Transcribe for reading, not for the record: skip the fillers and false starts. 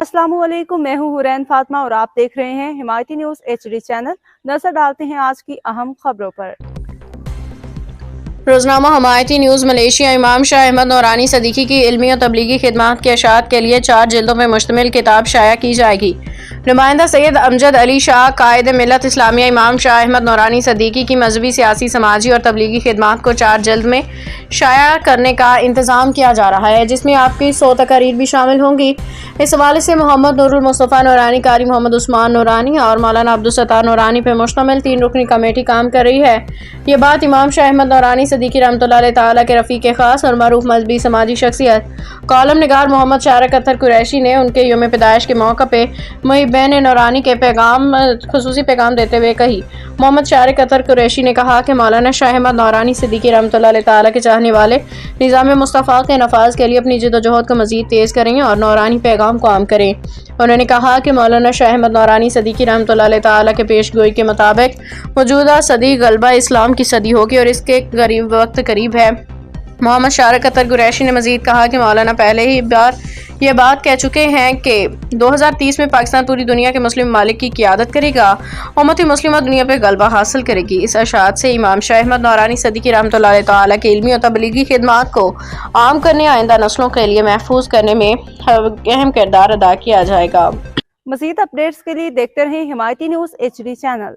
अस्सलाम वालेकुम, मैं हूँ हुरैन फातिमा और आप देख रहे हैं हिमायती न्यूज़ HD चैनल। नजर डालते हैं आज की अहम खबरों पर। रोजनामा हिमायती न्यूज़ मलेशिया इमाम शाह अहमद नौरानी सदीकी की इल्मी और तबलीगी खिदमात के अशात के लिए 4 जिल्दों में मुश्तमिल किताब शाया की जाएगी। नुमाइंदा सैयद अमजद अली शाह कायद मिल्लत इस्लामिया इमाम शाह अहमद नौरानी सदीकी की मजहबी, सियासी, समाजी और तबलीगी खिदमात को 4 जिल्द में शाया करने का इंतज़ाम किया जा रहा है, जिसमें आपकी 100 तकारीर भी शामिल होंगी। इस हवाले से मोहम्मद नूरुल मुस्तफ़ा नौरानी, कारी मोहम्मद उस्मान नौरानी और मौलाना अब्दुल सत्तार नौरानी पर मुश्तमिल 3 रुकनी कमेटी काम कर रही है। ये बात इमाम शाह अहमद नौरानी सदीकी रहमतुल्लाह तआला के रफ़ीक़ ख़ास और मरूफ मजहबी समाजी शख्सियत कॉलम निगार मोहम्मद शारक अत्तर कुरैशी ने उनके यौम पैदाइश के मौके पे मुहिब्बैन नौरानी के खुसूसी पैगाम देते हुए कही। मोहम्मद शारक अत्तर कुरैशी ने कहा कि मौलाना शाह अहमद नौरानी सदीकी रहमतुल्लाह तआला के चाहने वाले निज़ाम मुस्तफ़ा के नफाज के लिए अपनी जिद्दोजहद को मज़ीद तेज़ करें और नौरानी पैगाम को आम करें। उन्होंने कहा कि मौलाना शाह अहमद नौरानी सदीकी रहमतुल्लाह तआला के पेशगोई के मुताबिक मौजूदा सदी गलबा इस्लाम की सदी होगी और इसके वक्त करीब है। मोहम्मद शारक अत्तर कुरैशी ने मजीद कहा कि मौलाना पहले ही बार ये बात कह चुके हैं कि 2030 में पाकिस्तान पूरी दुनिया के मुस्लिम ममालिक की क़ियादत करेगा, उम्मत मुस्लिमा दुनिया पर गलबा हासिल करेगी। इस अशात से इमाम शाह अहमद नौरानी सदीकी रहमतुल्लाह तआला के इल्मी और तबलीगी खिदमात को आम करने, आइंदा नस्लों के लिए महफूज करने में अहम किरदार अदा किया जाएगा। मज़ीद अपडेट्स के लिए देखते रहें हिमायती न्यूज़ HD चैनल।